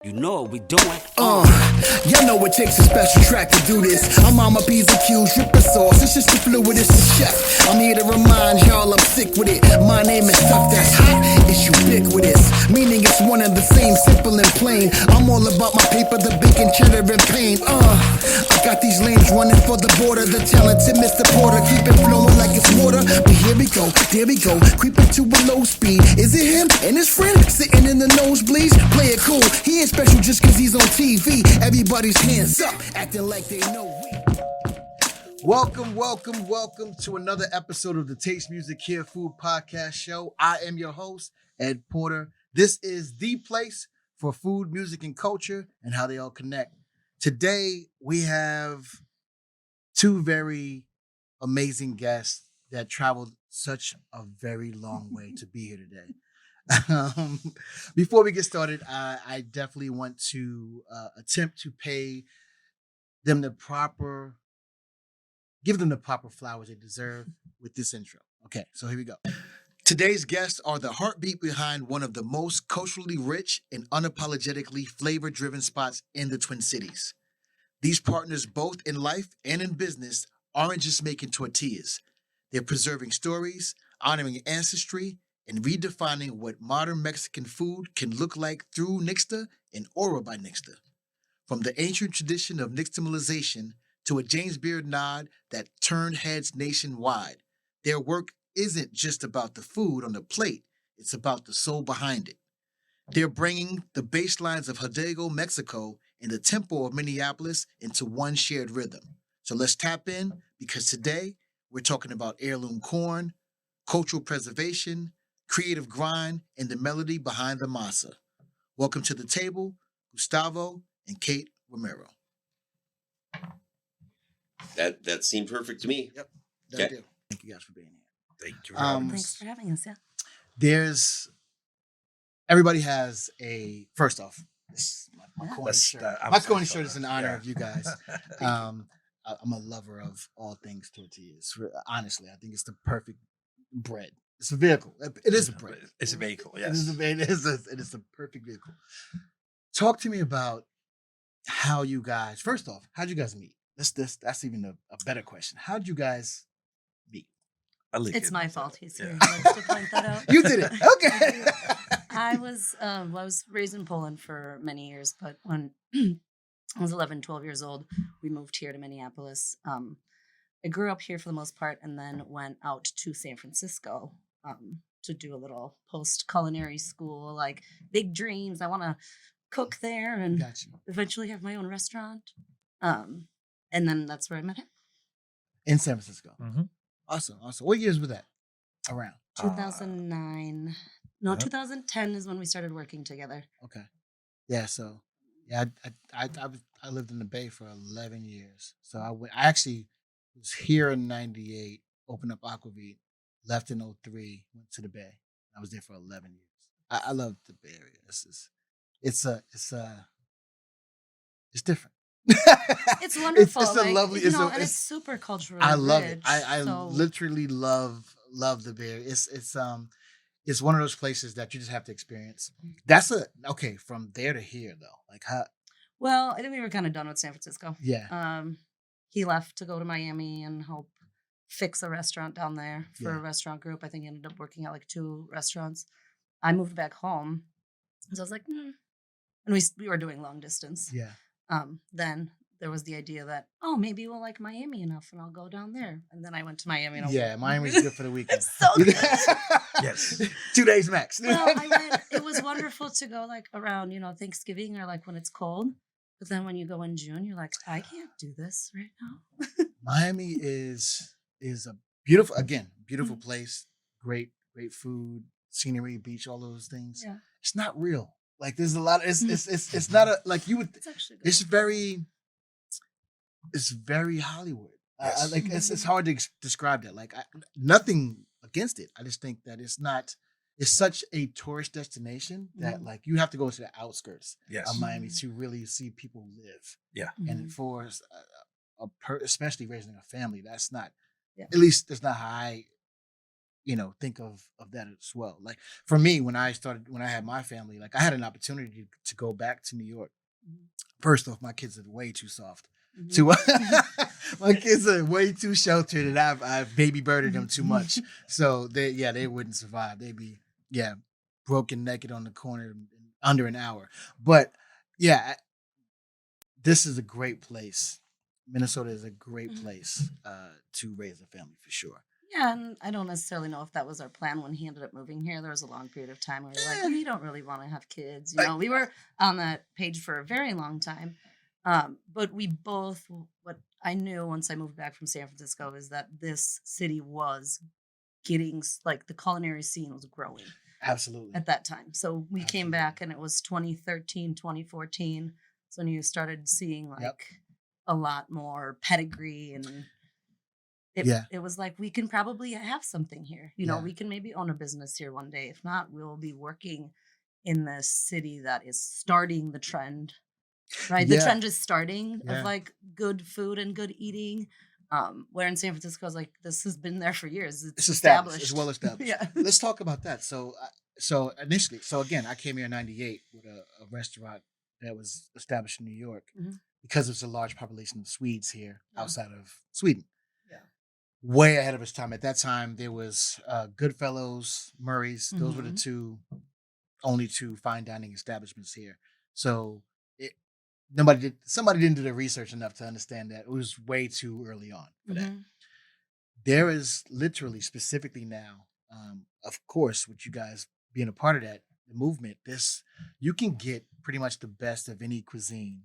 You know what we doing. Y'all know it takes a special track to do this. I'm Mama P's and Q's, dripping sauce. It's just the fluid, it's the chef. I'm here to remind y'all I'm sick with it. My name is stuff that's hot, it's ubiquitous. Meaning it's one and the same, simple and plain. I'm all about my paper, the bacon, cheddar, and pain. I got these lanes running for the border. The talented Mr. Porter, keep it flowing like it's water. But here we go, there we go, creeping to a low speed. Is it him and his friend sitting in the nosebleeds? Play it cool, he ain't special just cause he's on TV. Everybody's hands up, acting like they know we. Welcome to another episode of the Taste Music Here Food Podcast Show. I am your host, Ed Porter. This is the place for food, music, and culture and how they all connect. Today, we have two very amazing guests that traveled such a very long way to be here today. Before we get started, I definitely want to attempt to give them the proper flowers they deserve with this intro. Okay, so here we go. Today's guests are the heartbeat behind one of the most culturally rich and unapologetically flavor-driven spots in the Twin Cities. These partners, both in life and in business, aren't just making tortillas. They're preserving stories, honoring ancestry, and redefining what modern Mexican food can look like through Nixta and Aura by Nixta. From the ancient tradition of Nixtamalization to a James Beard nod that turned heads nationwide, their work isn't just about the food on the plate, it's about the soul behind it. They're bringing the baselines of Hidalgo, Mexico, and the tempo of Minneapolis into one shared rhythm. So let's tap in, because today we're talking about heirloom corn, cultural preservation, creative grind, and the melody behind the masa. Welcome to the table, Gustavo and Kate Romero. That seemed perfect to me. Yep. Okay. Do. Thank you guys for being here. Thank you for having Thanks for having us. Yeah. Everybody has first off, this is my corny Let's, shirt. I'm My so corny sorry. shirt is in honor Yeah. of you guys. I'm a lover of all things tortillas. Honestly, I think it's the perfect bread. It's a vehicle. It is a bread. It's a vehicle. It Yes. is the perfect vehicle. Talk to me about how you guys, first off, how'd you guys meet? That's even a better question. How'd you guys meet? It's my fault. He's here. Yeah. He likes to point that out. You did it. Okay. I was raised in Poland for many years, but when I was 11, 12 years old, we moved here to Minneapolis. I grew up here for the most part and then went out to San Francisco to do a little post-culinary school, like big dreams. I want to cook there and Got you. eventually have my own restaurant. And then that's where I met him. In San Francisco. Mm-hmm. Awesome. What years was that? Around. 2009. No, Yep. 2010 is when we started working together. Okay. Yeah. So, yeah, I lived in the Bay for 11 years. So I actually was here in '98, opened up Aquavit, left in '03, went to the Bay. I was there for 11 years. I love the Bay Area. It's different. It's wonderful. It's a like, lovely. you know, and it's super cultural. I love it. rich, I so- literally love the Bay Area. It's one of those places that you just have to experience. That's okay. From there to here, though, like how? Well, I think we were kind of done with San Francisco. Yeah. He left to go to Miami and help fix a restaurant down there for Yeah. a restaurant group. I think he ended up working at like 2 restaurants. I moved back home, so I was like, and we were doing long distance. Yeah. Then there was the idea that, maybe we'll like Miami enough and I'll go down there. And then I went to Miami. And I was Yeah, like, Miami's good for the weekend. It's so good. Yes. 2 days max. Well, it was wonderful to go like around, Thanksgiving or like when it's cold. But then when you go in June, you're like, I can't do this right now. Miami is a beautiful place. Great food, scenery, beach, all those things. Yeah. It's not real. Like there's a lot. It's not like you would. It's actually good. It's very Hollywood. Yes. It's hard to describe that. Like nothing against it. I just think that it's not. It's such a tourist destination that like you have to go to the outskirts Yes. of Miami to really see people live. Yeah. And for especially raising a family, that's not. Yeah. At least that's not how I think of that as well. Like for me, when I had my family, like I had an opportunity to go back to New York. First off, my kids are way too soft. My kids are way too sheltered, and I've baby birded them too much. So they wouldn't survive. They'd be broken naked on the corner in under an hour. But yeah, this is a great place. Minnesota is a great place to raise a family for sure. Yeah, and I don't necessarily know if that was our plan when he ended up moving here. There was a long period of time where we were like, we don't really want to have kids. We were on that page for a very long time. But we both, what I knew once I moved back from San Francisco is that this city was getting, like, the culinary scene was growing. Absolutely. At that time. So we came back and it was 2013, 2014. So when you started seeing a lot more pedigree and it was like, we can probably have something here. We can maybe own a business here one day. If not, we'll be working in this city that is starting the trend, right? The trend is starting of like good food and good eating. Where in San Francisco, is like, this has been there for years. It's established. It's well established. Yeah. Let's talk about that. So again, I came here in '98 with a restaurant that was established in New York because there's a large population of Swedes here outside of Sweden. Yeah. Way ahead of its time. At that time, there was Goodfellows, Murray's. Those were the only two fine dining establishments here. So somebody didn't do the research enough to understand that it was way too early on for that. There is literally, specifically now, of course, with you guys being a part of that, the movement, you can get pretty much the best of any cuisine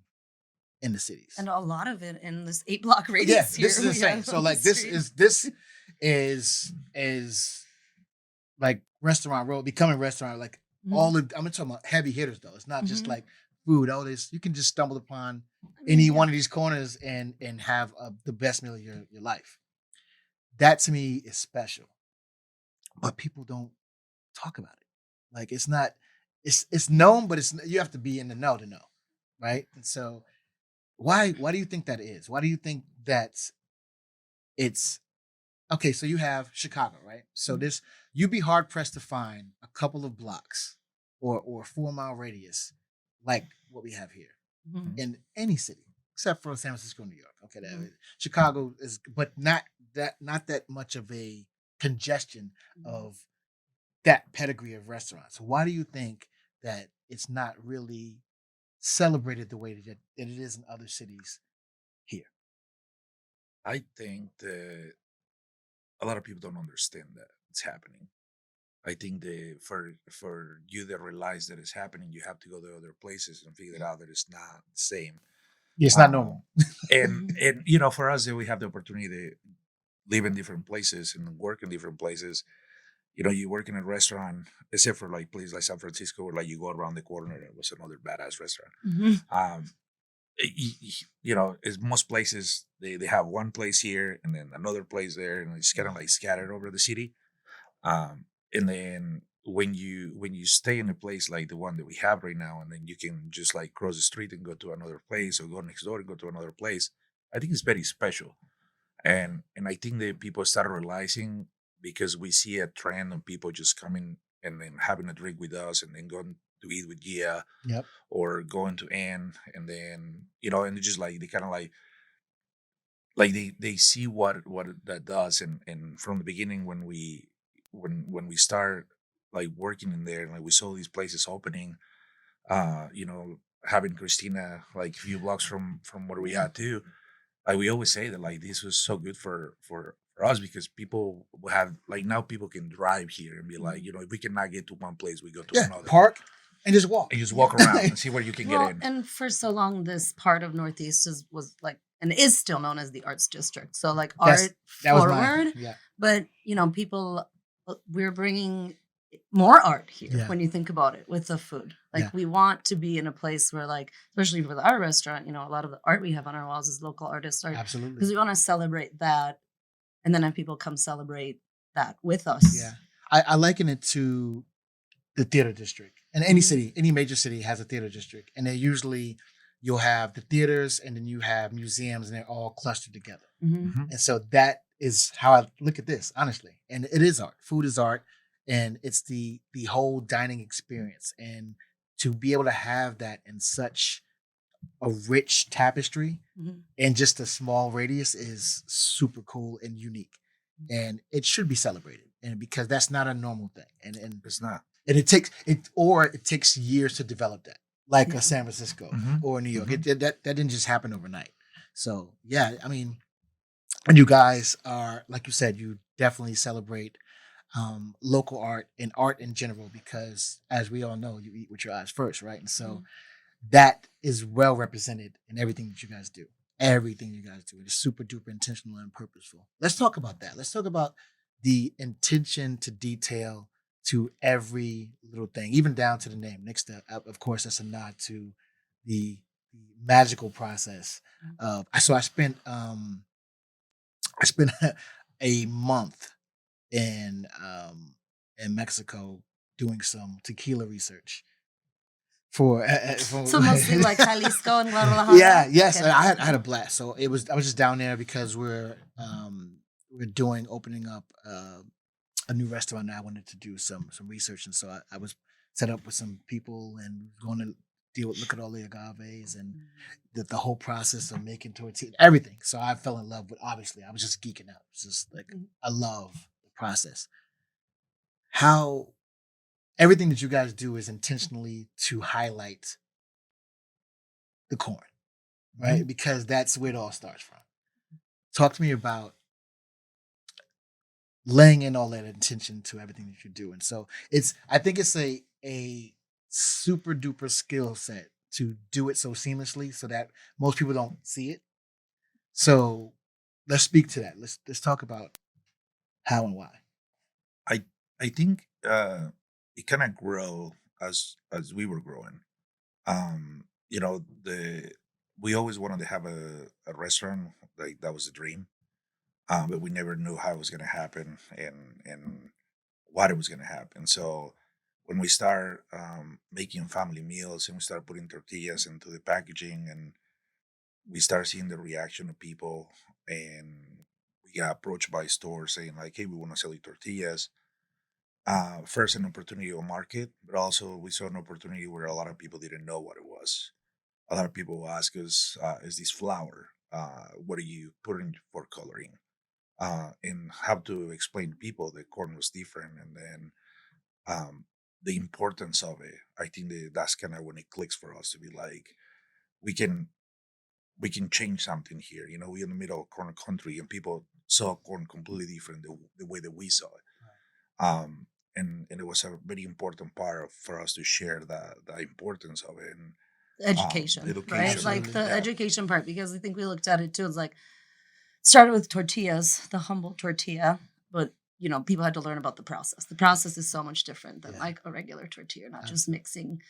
in the cities. And a lot of it in this 8-block radius here. This is insane. So like this is like restaurant road, becoming restaurant, like I'm talking about heavy hitters though. It's not just like food. All this, you can just stumble upon any one of these corners and have the best meal of your life. That to me is special, but people don't talk about it. Like it's known, but you have to be in the know to know, right? And so why do you think that is? Why do you think that it's okay? So you have Chicago, right? So you'd be hard pressed to find a couple of blocks or a 4-mile radius like what we have here in any city, except for San Francisco, New York. Okay, Chicago is, but not that much of a congestion of that pedigree of restaurants. Why do you think that it's not really celebrated the way that it is in other cities here? I think that a lot of people don't understand that it's happening. I think for you to realize that it's happening, you have to go to other places and figure out that it's not the same. Yeah, it's not normal. and for us, that we have the opportunity to live in different places and work in different places. You work in a restaurant, except for like places like San Francisco, where like you go around the corner, it was another badass restaurant. As most places, they have one place here and then another place there, and it's kind of like scattered over the city. And then when you stay in a place like the one that we have right now, and then you can just like cross the street and go to another place, or go next door and go to another place, I think it's very special. And I think that people start realizing, because we see a trend of people just coming and then having a drink with us and then going to eat with Gia, or going to Ann, and then, and just like, they kind of like they see what that does. And from the beginning, when we start like working in there, and like we saw these places opening, having Christina like a few blocks from where we had too, like we always say that like this was so good for us, because people have like, now people can drive here and be like, if we cannot get to one place, we go to another. Park and just walk. And just walk around and see where you can get in. And for so long, this part of Northeast was like, and is still known as the Arts District. So like art forward. But people, we're bringing more art here when you think about it with the food. Like we want to be in a place where, like, especially for our restaurant, a lot of the art we have on our walls is local artists art. Absolutely. Because we want to celebrate that, and then have people come celebrate that with us. Yeah. I liken it to the theater district. And any city, any major city has a theater district. And you'll have the theaters, and then you have museums, and they're all clustered together. And so that is how I look at this, honestly. And it is art. Food is art, and it's the whole dining experience. And to be able to have that in such a rich tapestry Mhm. in just a small radius is super cool and unique. And it should be celebrated. And because that's not a normal thing. And It's not. and it takes years to develop that, like a San Francisco or New York. That didn't just happen overnight. So yeah, I mean, and you guys are, like you said, you definitely celebrate local art and art in general because, as we all know, you eat with your eyes first, right? And so that is well represented in everything that you guys do. Everything you guys do. It is super duper intentional and purposeful. Let's talk about that. Let's talk about the intention to detail to every little thing, even down to the name. Nixta, of course, that's a nod to the magical process of. So I spent a month in Mexico doing some tequila research for So mostly like Jalisco and Guadalajara. yeah, yes, Okay. I had a blast. So I was just down there because we're opening up a new restaurant. And I wanted to do some research, and so I was set up with some people and going to look at all the agaves and the whole process of making tortilla, everything. So I fell in love with. Obviously, I was just geeking out. It's just like I love the process. How everything that you guys do is intentionally to highlight the corn, right? Because that's where it all starts from. Talk to me about laying in all that intention to everything that you're doing. So I think it's a super duper skill set to do it so seamlessly so that most people don't see it. So let's speak to that. Let's talk about how and why. I I think it kind of grow as we were growing. You know, the we always wanted to have a restaurant, like that was a dream. But we never knew how it was gonna happen and what it was gonna happen. So when we start making family meals and we start putting tortillas into the packaging and we start seeing the reaction of people and we got approached by stores saying like, hey, we want to sell you tortillas. First, an opportunity to market, but also we saw an opportunity where a lot of people didn't know what it was. A lot of people will ask us, "Is this flour? What are you putting for coloring?" And have to explain to people that corn was different, and then um, the importance of it. I think that's kind of when it clicks for us to be like, we can we can change something here. You know, we're in the middle of corn country, and people saw corn completely different the way that we saw it. And it was a very important part for us to share the importance of it and Education, right? education. Like the Yeah. education part, because I think we looked at it too. It's like started with tortillas, the humble tortilla, but people had to learn about the process. The process is so much different than like a regular tortilla, not just mixing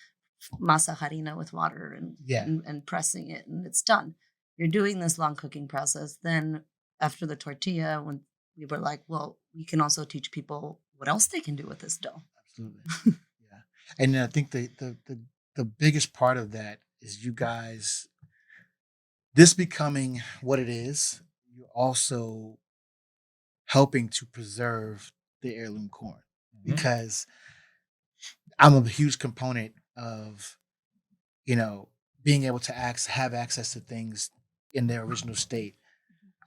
masa harina with water and pressing it and it's done. You're doing this long cooking process. Then after the tortilla, when we were like, well, we can also teach people what else they can do with this dough. Absolutely. Yeah. And I think the biggest part of that is you guys, this becoming what it is, you're also helping to preserve the heirloom corn because I'm a huge component of, being able to have access to things in their original state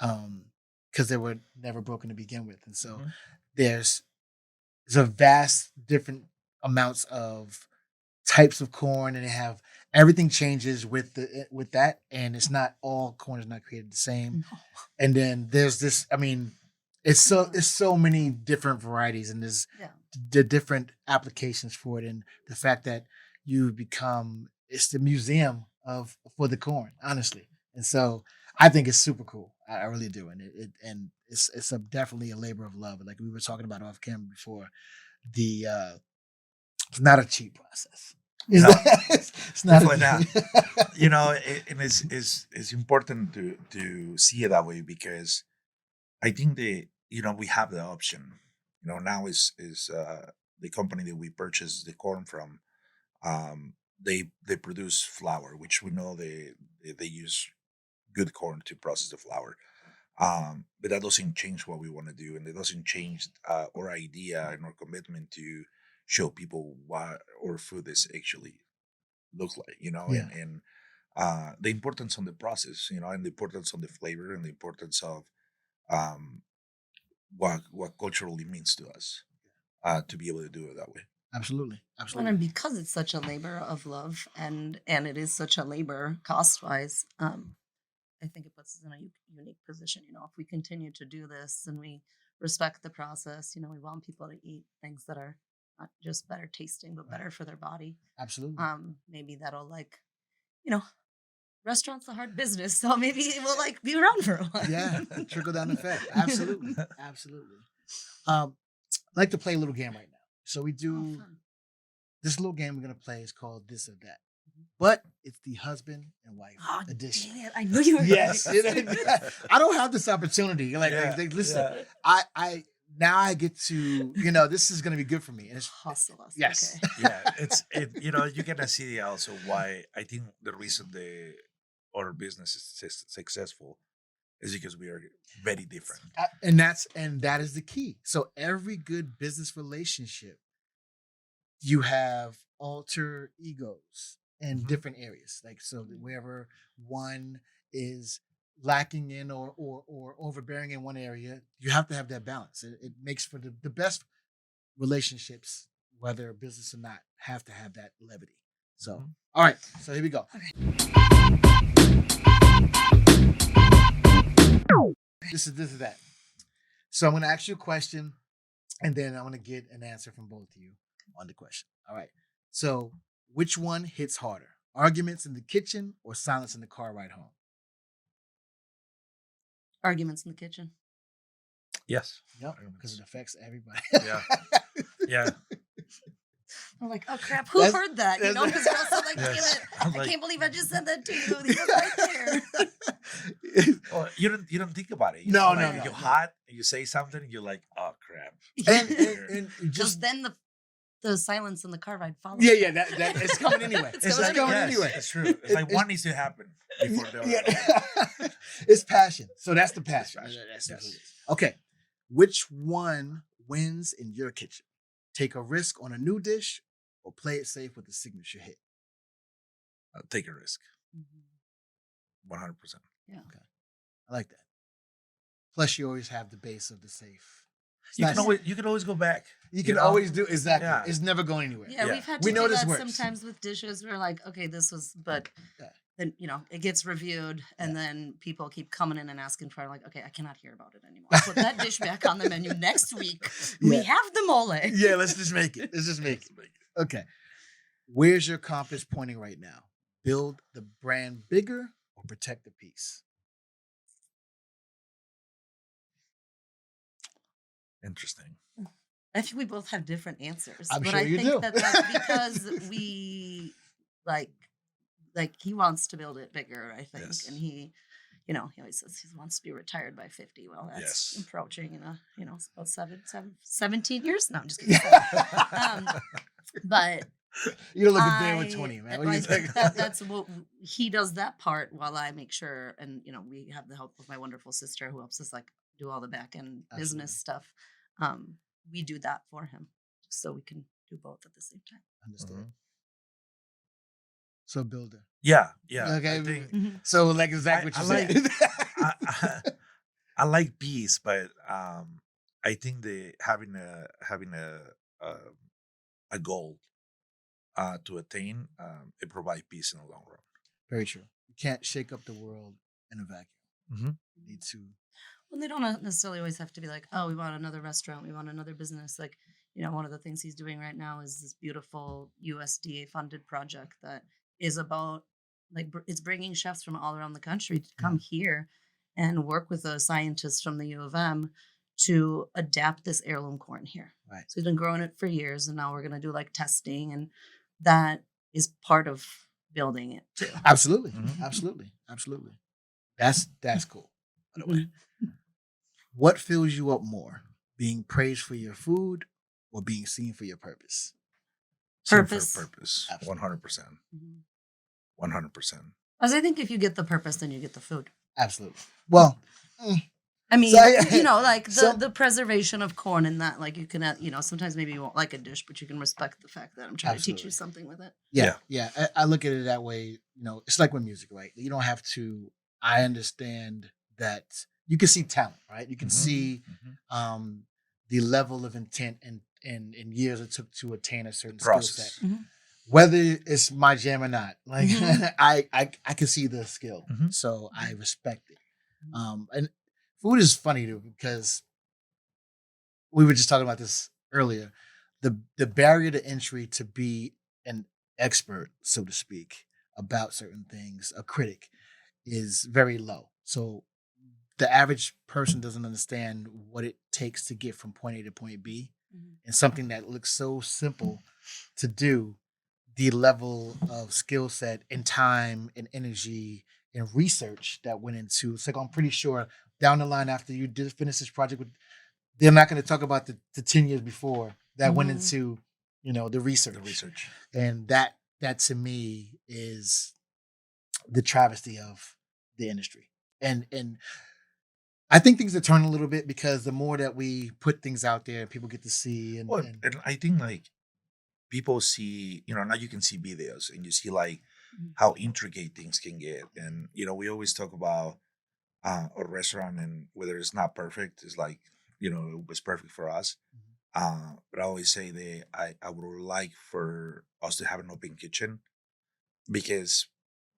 because they were never broken to begin with. And so there's a vast different amounts of types of corn and they have everything changes with that and it's not all corn is not created the same. And then there's this, I mean, it's so many different varieties and there's the different applications for it and the fact that you become it's the museum for the corn, honestly. And so I think it's super cool. I really do. And it's definitely a labor of love. Like we were talking about off camera before, the it's not a cheap process. No, It's not. definitely not. You know, and it's important to see it that way because I think we have the option. Now is the company that we purchased the corn from. They produce flour, which we know they use good corn to process the flour. But that doesn't change what we want to do, and it doesn't change our idea and our commitment to show people what our food is actually look like, Yeah. and the importance on the process, and the importance on the flavor, and the importance of um, what culturally means to us to be able to do it that way. Absolutely. Well, Absolutely. and because it's such a labor of love, and it is such a labor cost wise, I think it puts us in a unique position. If we continue to do this and we respect the process, we want people to eat things that are not just better tasting, but better for their body. Absolutely. Maybe that'll you know, restaurants a hard business, so maybe it will be around for a while. Yeah. Trickle down effect. Absolutely. Absolutely. I'd like to play a little game right now. So we do Oh, fun. this little game we're gonna play is called This or That, Mhm. but it's the husband and wife Oh, edition. dang it. I knew you were Yes, gonna do this. I don't have this opportunity. Yeah, Listen, yeah. I now I get to this is gonna be good for me. And it's Hustle us. yes, Okay. Yeah, you're gonna see also why I think the reason our business is successful is because we are very different. and that is the key. So every good business relationship, you have alter egos in Mhm. different areas. Like so, wherever one is lacking in or overbearing in one area, you have to have that balance. It makes for the best relationships, whether business or not, have to have that levity. So, Mhm. all right. So here we go. This is that. So I'm going to ask you a question, and then I'm going to get an answer from both of you on the question. All right. So, which one hits harder? Arguments in the kitchen or silence in the car ride home? Arguments in the kitchen. Yes. Yep, because it affects everybody. Yeah. Yeah. I'm like, oh crap, who That's- heard that? that's- Because we're also like, Yes. damn it, I'm I like- can't believe I just said that to you. He was right there. Well, you don't think about it. No, Like, no, You're no. hot, and you say something, and you're like, oh crap. and Just just then the silence in the car ride follows. yeah, that it's coming anyway. It's It's coming coming anyway. anyway. It's true. It's like one needs to happen before the other. Yeah. It's passion. So that's the passion. passion. That's Yes. what it is. Okay. Which one wins in your kitchen? Take a risk on a new dish or play it safe with a signature hit? Take a risk. Mhm. 100%. I like that. Plus, you always have the base of the safe. It's You not- can always go back. you can know? always do exactly. Yeah. It's never going anywhere. Yeah, Yeah. we've had to We know do this that works. sometimes with dishes. We're like, okay, this was, but Yeah. then it gets reviewed, and Yeah. then people keep coming in and asking for like, okay, I cannot hear about it anymore. Put that dish back on the menu next week. We Yeah. have the mole. Yeah, let's just make it. Let's just make it. Okay. Where's your compass pointing right now? Build the brand bigger or protect the peace? Interesting. I think we both have different answers. I'm but sure I you think do. that's because we like he wants to build it bigger, I think. Yes. And he always says he wants to be retired by 50. Well, that's Yes. approaching in it's about 17 years. No, I'm just kidding. But You don't look a day with 20, man. What I do you think think? that's what he does that part while I make sure, and we have the help of my wonderful sister who helps us do all the back end business stuff. We do that for him so we can do both at the same time. Understood. Mhm. So builder. Yeah. Yeah. Okay. I think So like exactly I what you like- said. I like peace, but I think having a goal to attain it provides peace in the long run. Very true. You can't shake up the world in a vacuum. Mhm. You need to. Well, they don't necessarily always have to be like, oh, we want another restaurant, we want another business. One of the things he's doing right now is this beautiful USDA funded project that is about it's bringing chefs from all around the country to come here and work with a scientist from the U of M to adapt this heirloom corn here. Right. So he's been growing it for years, and now we're going to do testing, and that is part of building it too. Absolutely. Mhm. Absolutely. Absolutely. That's cool. By the way. What fills you up more? Being praised for your food or being seen for your purpose? Same Purpose. for purpose. Absolutely. 100%. Mhm. 100%. As I think if you get the purpose, then you get the food. Absolutely. Well, I mean, So you know, like so- the preservation of corn and that, like you can, you know, sometimes maybe you won't like a dish, but you can respect the fact that I'm trying to teach you Absolutely. something with it. yeah. I look at it that way. You know, it's like with music, right? You don't have to. I understand that you can see talent, right? You can Mhm. see Mhm. the level of intent and years it took to attain a certain skill set. Process. Whether it's my jam or not, like Mhm. I can see the skill, Mhm. so I respect it. And food is funny too because we were just talking about this earlier. The barrier to entry to be an expert, so to speak, about certain things, a critic, is very low. So the average person doesn't understand what it takes to get from point A to point B, and something that looks so simple to do, the level of skill set and time and energy and research that went into. It's like I'm pretty sure down the line after you did finish this project with, they're not going to talk about the 10 years before that went Mhm. into, you know, the research. The research. And that to me is the travesty of the industry. And I think things are turning a little bit because the more that we put things out there, people get to see Well, and and I think like people see, now you can see videos and you see like Mhm. how intricate things can get. And, we always talk about a restaurant and whether it's not perfect, it's like, it was perfect for us. But I always say that I would like for us to have an open kitchen because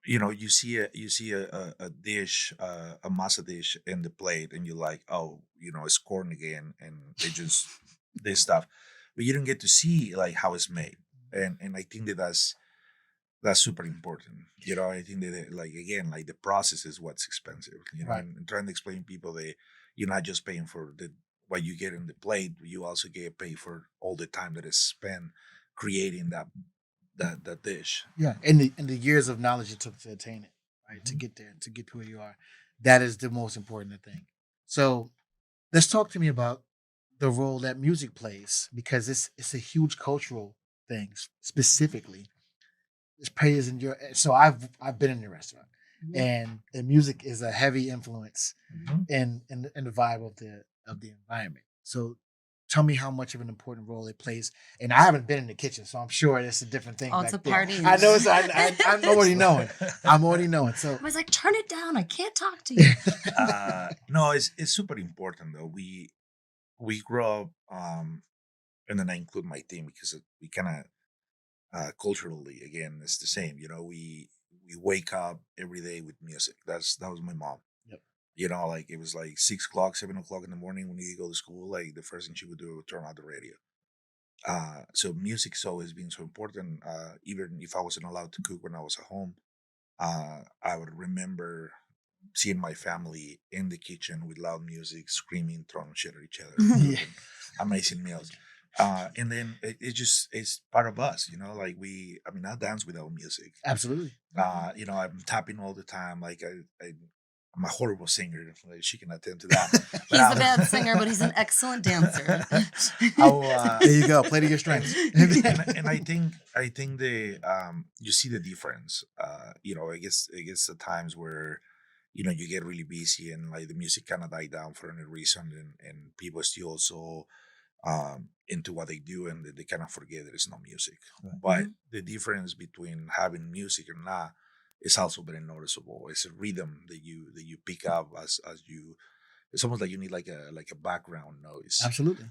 you see a dish, a masa dish in the plate, and you're like, oh, it's corn again, and they just this stuff, but you don't get to see like how it's made, and I think that's super important. I think that like again, like the process is what's expensive. right. And trying to explain people that you're not just paying for the what you get in the plate, you also get paid for all the time that is spent creating that dish. Yeah, and the years of knowledge it took to attain it, right? To Mhm. get there, to get to where you are. That is the most important thing. So let's talk to me about the role that music plays because it's a huge cultural thing specifically. It's plays in your so I've been in the restaurant Mhm. and the music is a heavy influence Mhm. in the vibe of the environment. So tell me how much of an important role it plays. And I haven't been in the kitchen, so I'm sure it's a different thing. Oh, it's back a there. party in I know there. I'm already knowing. I'm already knowing. So I was like, turn it down. I can't talk to you. No, it's super important though. We grow up, and then I include my team because we kind of culturally again it's the same. We wake up every day with music. That was my mom. Yep. Like it was like 6 o'clock, 7 o'clock in the morning when you go to school. Like the first thing she would do would turn on the radio. So music's always been so important. Even if I wasn't allowed to cook when I was at home, I would remember seeing my family in the kitchen with loud music, screaming, throwing shit at each other, Yeah. cooking amazing meals. And then it just is part of us, like I mean, I dance without music. Absolutely. I'm tapping all the time. Like I'm a horrible singer. Like, she can attend to that. He's a bad singer, but he's an excellent dancer. There you go. Play to your strengths. and I think you see the difference. I guess the times where you get really busy and like the music kind of die down for any reason, and people still so into what they do, and they kind of forget there is no music. But Mhm. the difference between having music or not is also very noticeable. It's a rhythm that you pick up as you. It's almost like you need like a background noise Absolutely.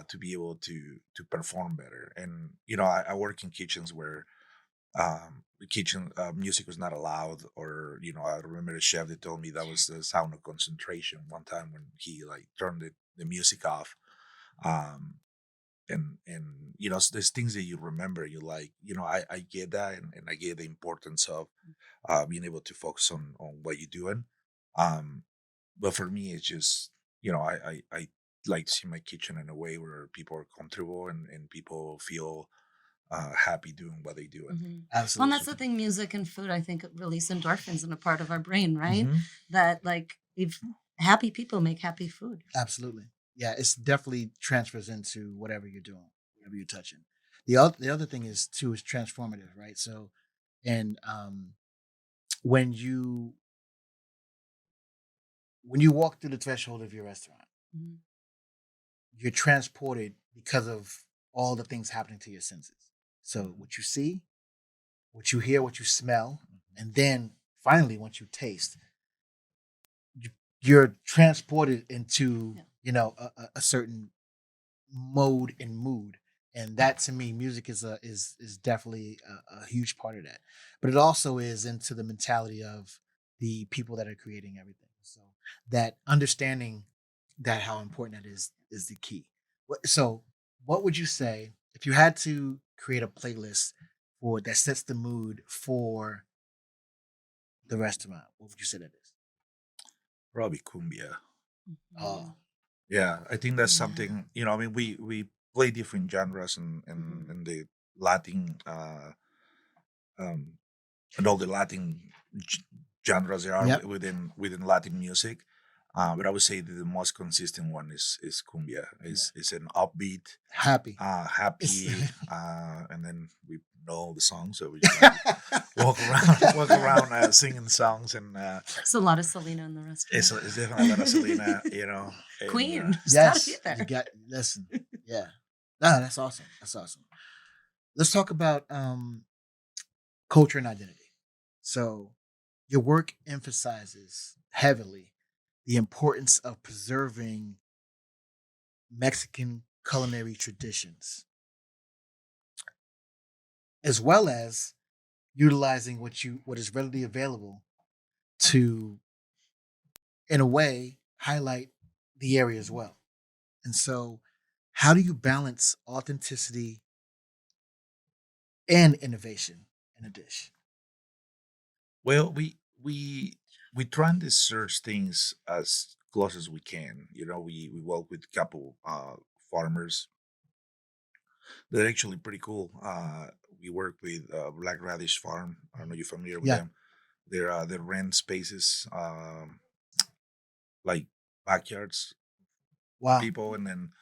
to be able to perform better. And I work in kitchens where the kitchen music was not allowed, or I remember a chef that told me that was the sound of concentration one time when he like turned the music off. um and there's things that you remember, you like, I get that, and I get the importance of being able to focus on what you're doing. um but for me it's just, I like to see my kitchen in a way where people are comfortable, and people feel happy doing what they do. Mhm. Well, Absolutely. and that's the thing. Music and food, I think, release endorphins in a part of our brain, right? Mhm. That like, if happy people make happy food. Absolutely. Yeah, it's definitely transfers into whatever you're doing, whatever you're touching. The other thing is too is transformative, right? So and when when you walk through the threshold of your restaurant, Mhm. you're transported because of all the things happening to your senses. So what you see, what you hear, what you smell, and then finally, once you taste, you're transported into Yeah. a certain mode and mood, and that to me, music is definitely a huge part of that. But it also is into the mentality of the people that are creating everything. So that understanding that how important that is the key. So what would you say if you had to create a playlist for that sets the mood for the restaurant? What would you say that is? Probably cumbia. Oh, Yeah, I think that's Yeah. something, I mean, we play different genres in the Latin um and all the Latin genres there are yep. within Latin music. But I would say that the most consistent one is cumbia. Yeah. Is an upbeat, Happy. happy, and then we know the song, so we just like walk around singing songs, and There's a lot of Selena in the restaurant. it's definitely a lot of Selena, and, Queen. Just gotta be Yes, there. you got listen. Yeah. No, that's awesome. That's awesome. Let's talk about culture and identity. So your work emphasizes heavily the importance of preserving Mexican culinary traditions, as well as utilizing what is readily available to, in a way, highlight the area as well. And so, how do you balance authenticity and innovation in a dish? well, we try to search things as close as we can. We work with a couple farmers. They're actually pretty cool. We work with Black Radish Farm. I don't know if you're familiar with Yeah. them. They rent spaces, like backyards for Wow. people, and then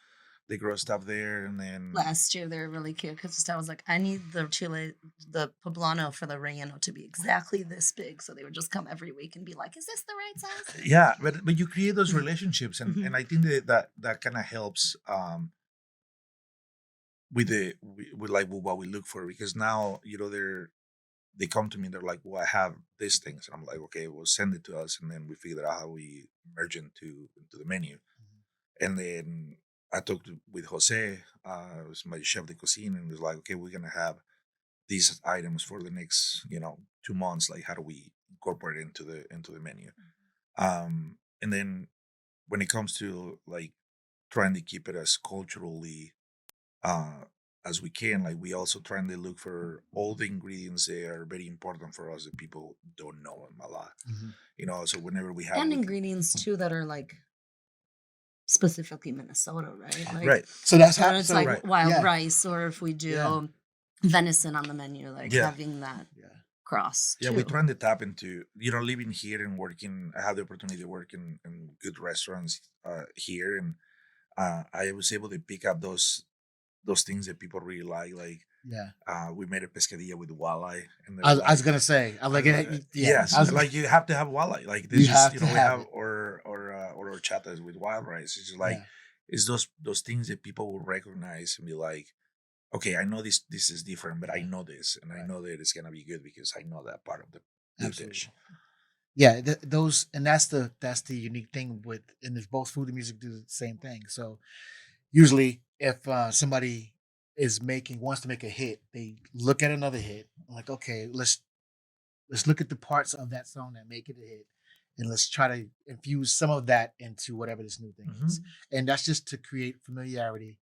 they grow stuff there, and then Last year they were really cute because I was like, I need the poblano for the relleno to be exactly this big. So they would just come every week and be like, "Is this the right size?" yeah, but you create those relationships, and Mhm. I think that kind of helps with like what we look for, because now they come to me, they're like, well, I have these things, and I'm like, okay, well, send it to us, and then we figure out how we merge into the menu. And then I talked with Jose, who's my chef de cuisine, and was like, okay, we're gonna have these items for the next 2 months. Like, how do we incorporate it into the menu? And then when it comes to like trying to keep it as culturally uh, as we can, like we also trying to look for all the ingredients that are very important for us that people don't know them a lot. Mhm. So whenever we have And ingredients too that are like specifically Minnesota, right? Like, right, So that's so how. it's So like right. wild yeah, rice, or if we do yeah, venison on the menu, like Yeah. having that yeah. cross Yeah, too. we're trying to tap into, living here and working. I have the opportunity to work in good restaurants here, and I was able to pick up those things that people really like. Like Yeah. we made a pescadilla with walleye, and they're I was like, gonna say, I'm like, yeah. yes, I was, like you have to have walleye. Like you this is, have to we have have it. or horchatas with wild rice. It's just like Yeah. it's those things that people will recognize and be like, okay, I know this is different, but I know this, and I Right. know that it's gonna be good because I know that part of the Absolutely. dish. Yeah, those, and that's the unique thing with, and if both food and music do the same thing. So usually, if somebody wants to make a hit, they look at another hit, like, okay, let's look at the parts of that song that make it a hit, and let's try to infuse some of that into whatever this new thing is. And that's just to create familiarity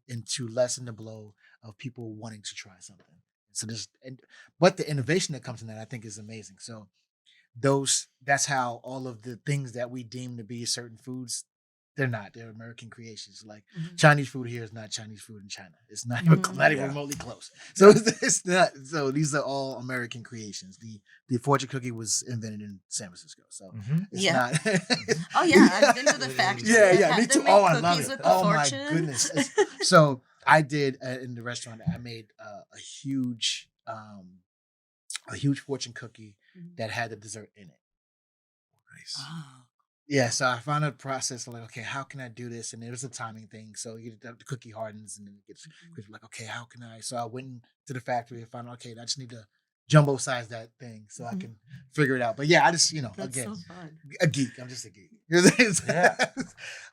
and to lessen the blow of people wanting to try something. So but the innovation that comes in that, I think, is amazing. So that's how all of the things that we deem to be certain foods, they're American creations. Like Mhm. Chinese food here is not Chinese food in China. It's not even Mhm. not even Yeah. remotely close. So it's not. So these are all American creations. The fortune cookie was invented in San Francisco. So it's Yeah. not. Oh yeah, I've been to the factory. Yeah, that yeah, me that too. make Oh, I love cookies it. with the Oh my fortune. goodness. So I did in the restaurant. I made a huge fortune cookie Mhm. that had the dessert in it. Nice. Oh. Yeah, so I found a process of like, okay, how can I do this? And it was a timing thing. So the cookie hardens and then it gets like, okay, how can I? So I went to the factory and found, okay, I just need to jumbo size that thing so I Mhm. can figure it out. But yeah, I just, That's again, so fun. a geek. I'm just a geek. Yeah.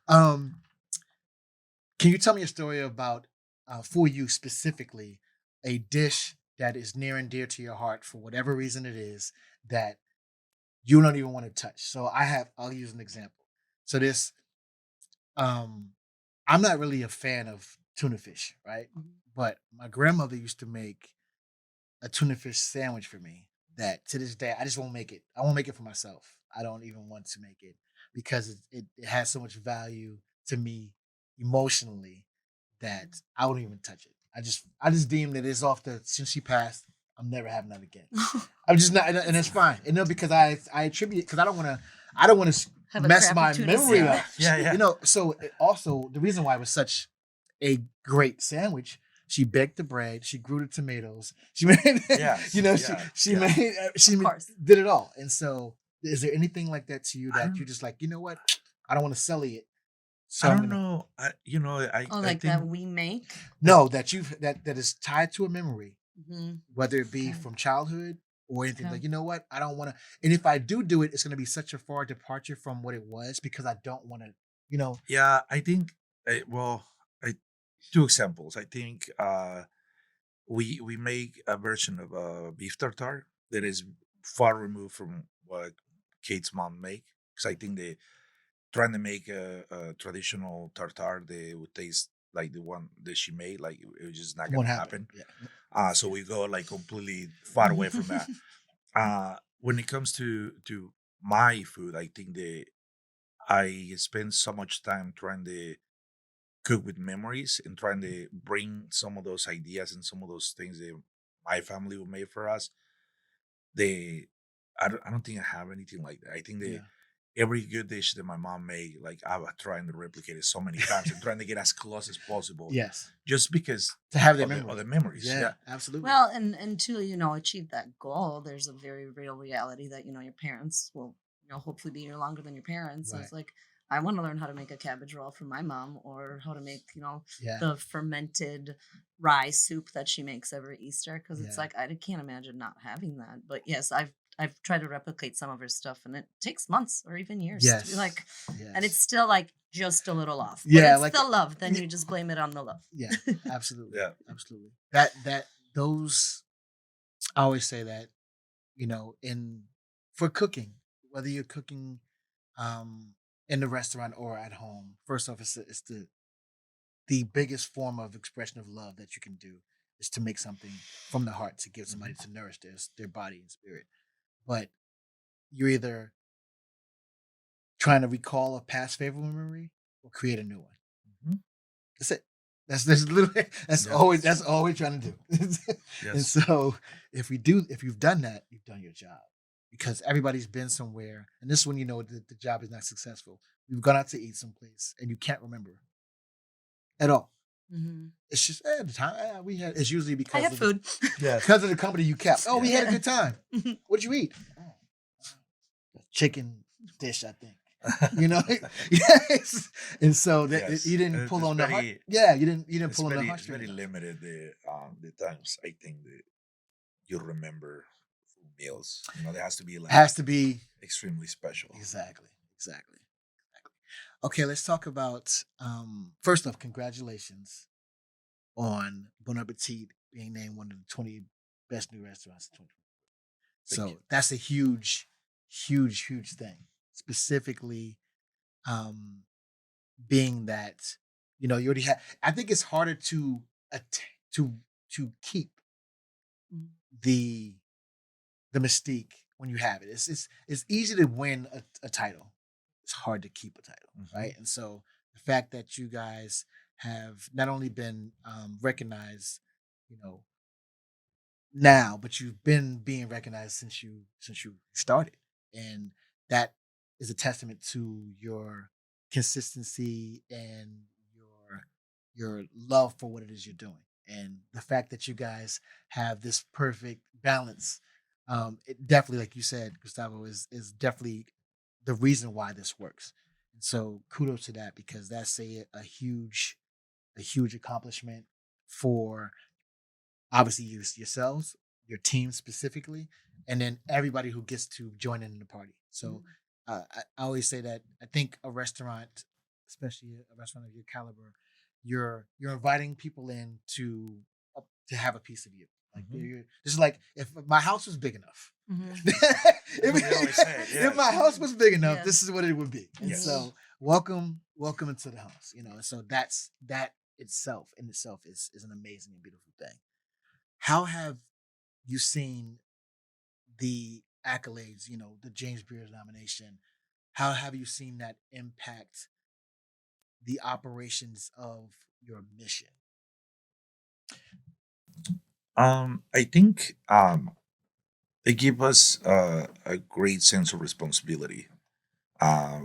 um, can you tell me a story about, for you specifically, a dish that is near and dear to your heart for whatever reason it is that you don't even want to touch? So I'll use an example. So this, um, I'm not really a fan of tuna fish, right? Mhm. But my grandmother used to make a tuna fish sandwich for me that to this day I just won't make it. I won't make it for myself. I don't even want to make it because it has so much value to me emotionally that I wouldn't even touch it. I just deem that it's off the since she passed. I'm never having that again. I'm just not, and it's fine. Because I attribute because I don't want to Have a mess crappy my tuna memory Yeah. up. Yeah. Yeah. So also the reason why it was such a great sandwich. She baked the bread. She grew the tomatoes. She made, Yes, she yeah, she yeah. made she Of course. did it all. And so, is there anything like that to you I that don't you just like? You know what? I don't want to sell it, so I I'm don't gonna know. Oh, I like think that we make. no that that is tied to a memory, Hmm. whether it be Okay. from childhood or anything. Okay. Like, you know what? I don't want to. And if I do it, it's gonna be such a far departure from what it was because I don't want to. You know. yeah, I think well, I two examples. I think we make a version of a beef tartare that is far removed from what Kate's mom make because I think they trying to make a traditional tartare that would taste like the one that she made, like it was just not Won't gonna happen. happen. Yeah. So we go like completely far away from that. When it comes to my food, I think that I spend so much time trying to cook with memories and trying to bring some of those ideas and some of those things that my family would make for us. They, I don't think I have anything like that. I think that Yeah. every good dish that my mom made, like I was trying to replicate it so many times and trying to get as close as possible, Yes. just because To have their of memory. the memories. Yeah. Yeah, Absolutely. Well, and to achieve that goal, there's a very real reality that your parents will hopefully be here longer than your parents. So Right. it's like I want to learn how to make a cabbage roll from my mom, or how to make Yeah. the fermented rye soup that she makes every Easter, because it's Yeah. like I can't imagine not having that. But yes, I've tried to replicate some of her stuff, and it takes months or even years to be Yes. like, Yes. and it's still like just a little off. But Yeah, it's like still love. Then yeah. you just blame it on the love. Yeah, absolutely. yeah. Absolutely. That those I always say that, in for cooking, whether you're cooking in the restaurant or at home, first off, it's the biggest form of expression of love that you can do is to make something from the heart to give somebody to nourish their body and spirit. But you're either trying to recall a past favorable memory or create a new one. Mhm. That's it. That's literally Yeah. that's all we're trying to do. And Yes. so if you've done that, you've done your job. Because everybody's been somewhere, and this one the job is not successful. We've gone out to eat someplace and you can't remember at all. Hmm. It's just the time we had. It's usually I because had of food. Yes. because of the company you kept. Oh, we had a Yeah. good time. What'd you eat? Oh, chicken dish, I think. Yes. And so that Yes. you didn't pull It's on the heart. very, Yeah, you didn't it's pull on the very, it's heartstrings. very limited the times I think that you remember food meals. There has to be It like has to be extremely special. exactly. Okay, let's talk about first off, congratulations on Bon Appetit being named one of the 20 best new restaurants in 2020. Thank So you. that's a huge, huge, huge thing. Specifically, um, being that you already have. I think it's harder to to keep Mhm. the mystique when you have it. It's easy to win a title. It's hard to keep a title, Mhm. right? And so the fact that you guys have not only been recognized, you know, now, but you've been being recognized since you started, and that is a testament to your consistency and your love for what it is you're doing, and the fact that you guys have this perfect balance. It definitely, like you said, Gustavo, is definitely the reason why this works. And so kudos to that, because that's a huge accomplishment for obviously yourselves, your team specifically, and then everybody who gets to join in the party. So I always say that I think a restaurant, especially a restaurant of your caliber, you're inviting people in to have a piece of you. Like this is like if my house was big enough. If my house was big enough, this is what it would be. And so welcome into the house. And so that itself is an amazing and beautiful thing. How have you seen the accolades, the James Beard's nomination? How have you seen that impact the operations of your mission? I think they give us a great sense of responsibility.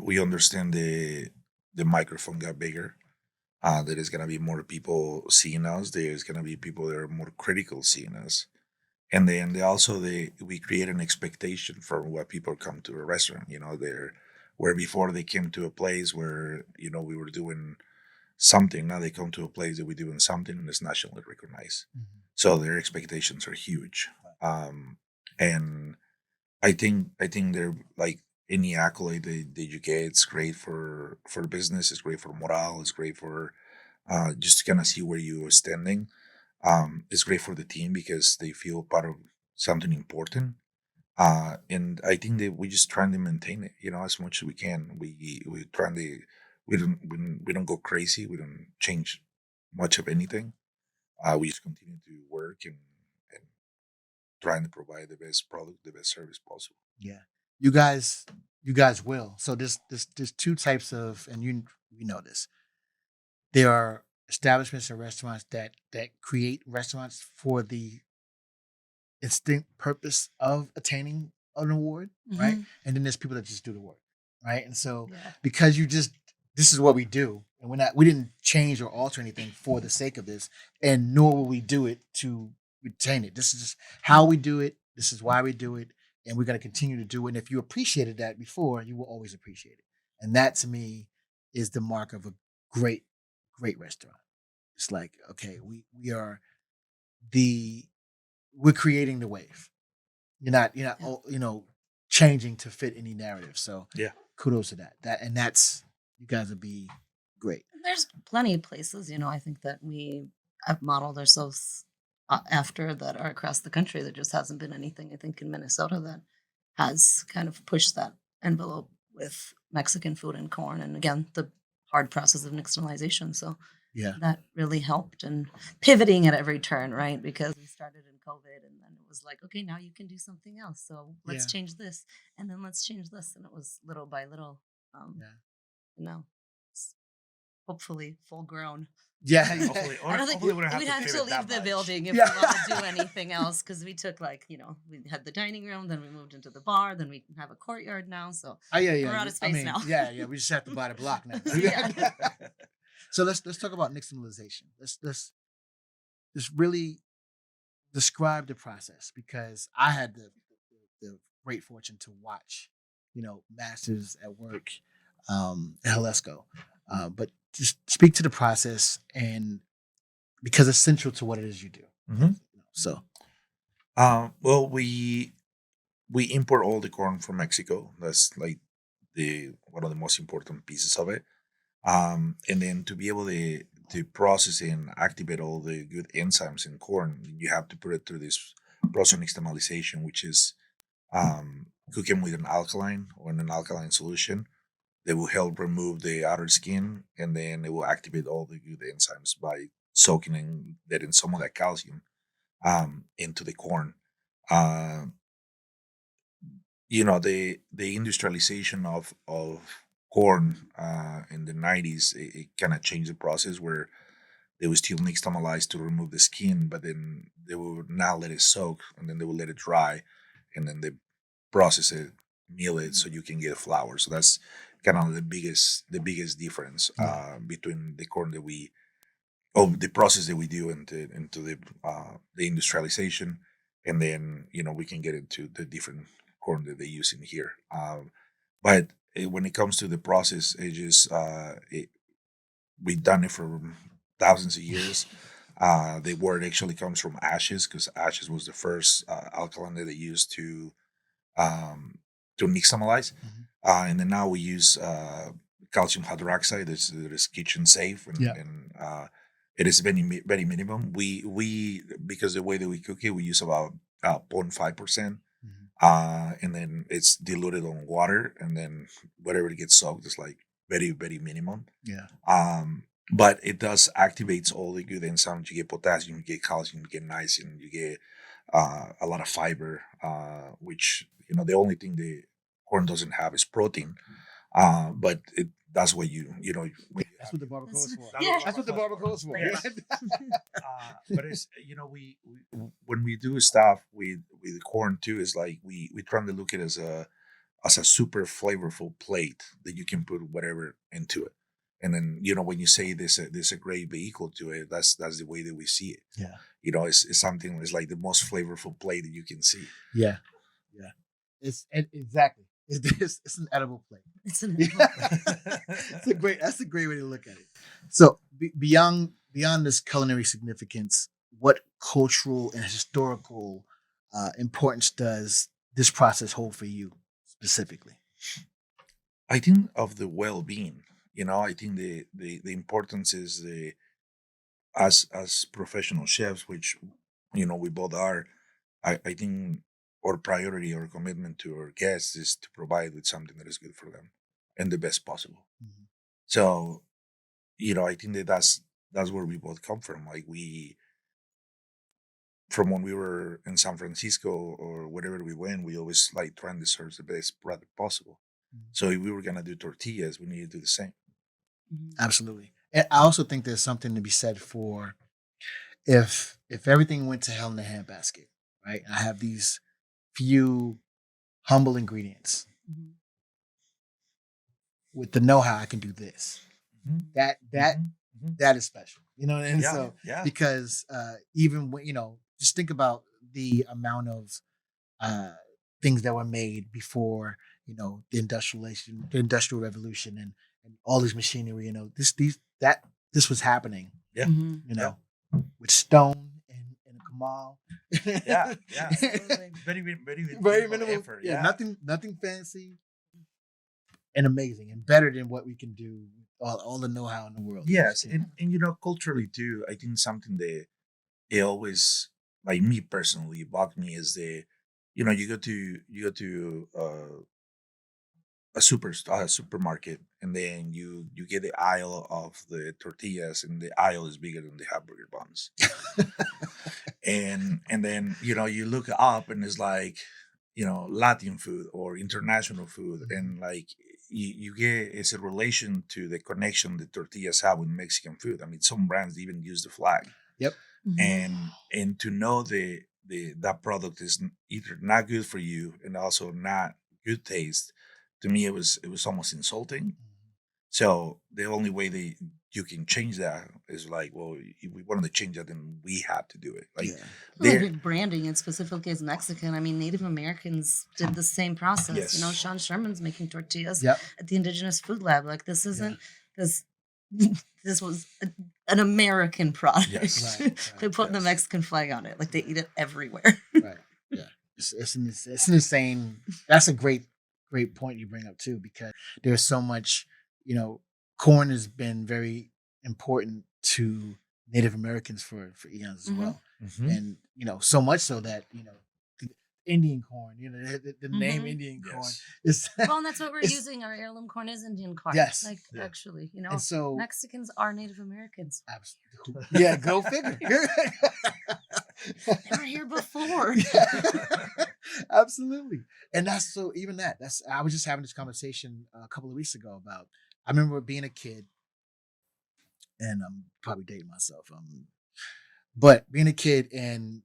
We understand the microphone got bigger. There is gonna be more people seeing us. There's gonna be people that are more critical seeing us, and then we create an expectation for what people come to a restaurant. Where before they came to a place where we were doing something. Now they come to a place that we're doing something and it's nationally recognized. Mm-hmm. So their expectations are huge. And I think they're like any accolade that you get, it's great for the business, it's great for morale, it's great for just to kind of see where you are standing. It's great for the team because they feel part of something important. And I think that we just trying to maintain it, as much as we can. We trying to we don't go crazy. We don't change much of anything. We just continue to work and trying to provide the best product, the best service possible. Yeah, you guys will. So there's two types of, and you know this. There are establishments and restaurants that create restaurants for the instinct purpose of attaining an award, right? And then there's people that just do the work, right? And so because this is what we do, and we didn't change or alter anything for the sake of this, and nor will we do it to retain it. This is just how we do it. This is why we do it, and we're going to continue to do it. And if you appreciated that before, you will always appreciate it. And that to me is the mark of a great restaurant. It's like, okay, we're creating the wave. You're not changing to fit any narrative. So kudos to that. That's you guys would be great. There's plenty of places, I think that we have modeled ourselves after that are across the country. There just hasn't been anything, I think, in Minnesota that has kind of pushed that envelope with Mexican food and corn. And again, the hard process of nixtamalization. So that really helped, and pivoting at every turn, right? Because we started in COVID and then it was like, okay, now you can do something else. So let's change this, and then let's change this. And it was little by little. Now it's hopefully full grown. Yeah. Hopefully, I don't think we'd have to leave the building if we want to do anything else, because we took we had the dining room, then we moved into the bar, then we have a courtyard now. So we're out of space now. We just have to buy the block now. So let's talk about nixtamalization. Let's really describe the process, because I had the great fortune to watch, masters at work at Halesco. But just speak to the process, and because it's central to what it is you do. Mm-hmm. So, well, we import all the corn from Mexico. That's like one of the most important pieces of it. And then to be able to process and activate all the good enzymes in corn, you have to put it through this process of nixtamalization, which is cooking with an alkaline solution that will help remove the outer skin, and then it will activate all the good enzymes by soaking in letting some of that calcium into the corn. The industrialization of corn in the 90s, it kind of changed the process where they would still nixtamalize to remove the skin, but then they would now let it soak, and then they would let it dry, and then they process it, mill it, so you can get flour. So that's kind of the biggest difference between the corn the process that we do into the industrialization, and then we can get into the different corn that they use in here. But when it comes to the process, we've done it for thousands of years. The word actually comes from ashes because ashes was the first alkaline that they used to nixtamalize. And then now we use calcium hydroxide that is kitchen safe and it is very minimum. We because the way that we cook it, we use about 0.5%. And then it's diluted on water, and then whatever it gets soaked is like very, very minimum. Yeah. But it does activates all the good enzymes. You get potassium, you get calcium, you get niacin, you get a lot of fiber, which the only thing the corn doesn't have is protein. But that's what That's what the barbacoa is for. Yeah. That's what the barbacoa is for. Yes. But it's we when we do stuff with the corn too, is like we try to look at it as a super flavorful plate that you can put whatever into it. And then when you say there's a great vehicle to it, that's the way that we see it. Yeah. It's something that's like the most flavorful plate that you can see. Yeah. Yeah. Exactly. It's an edible plate. It's an That's a great way to look at it. So beyond this culinary significance, what cultural and historical importance does this process hold for you specifically? I think of the well-being. I think the importance is as professional chefs, which we both are. I think our priority or commitment to our guests is to provide with something that is good for them and the best possible. Mm-hmm. So, I think that's where we both come from. Like from when we were in San Francisco or wherever we went, we always like trying to serve the best product possible. Mm-hmm. So if we were gonna do tortillas, we needed to do the same. Absolutely. And I also think there's something to be said for if everything went to hell in a handbasket, right? I have these few humble ingredients. Mhm. With the know-how, I can do this. That is special, and Yeah, so yeah. because even when just think about the amount of things that were made before the industrial revolution, and all this machinery. This was happening. Yeah. Mhm. With stone and a kamal. Yeah. Absolutely. Very minimal effort. Yeah, nothing fancy, and amazing, and better than what we can do with all the know-how in the world. Yes, and culturally too, I think something that it always, like me personally, bugged me is you go to a supermarket, and then you get the aisle of the tortillas, and the aisle is bigger than the hamburger buns. and then you look up, and it's like Latin food or international food, and like you get it's a relation to the connection that tortillas have with Mexican food. I mean, some brands even use the flag. Yep. Mhm. And to know that product is either not good for you and also not good taste, to me it was almost insulting. So the only way that you can change that is like, well, if we wanted to change that, then we have to do it. Like Like with branding, and specifically as Mexican, I mean, Native Americans did the same process. Yes. Sean Sherman's making tortillas Yep. at the Indigenous Food Lab. Like this isn't this. This was an American product. Yes. Right, They put the yes. Mexican flag on it. Like they eat it everywhere. Right. Yeah. It's an insane. That's a great point you bring up too, because there's so much. Corn has been very important to Native Americans for eons as Mhm. well, Mhm. and so much so that the Indian corn, the name Mhm. Indian corn Yes. is. Well, and that's what we're It's- using. Our heirloom corn is Indian corn. Yes. Like Yeah. actually, And so, Mexicans are Native Americans. absolutely, yeah, go figure. They were here before. Absolutely. And that's so even that's I was just having this conversation a couple of weeks ago about I remember being a kid, and I'm probably dating myself. But being a kid, and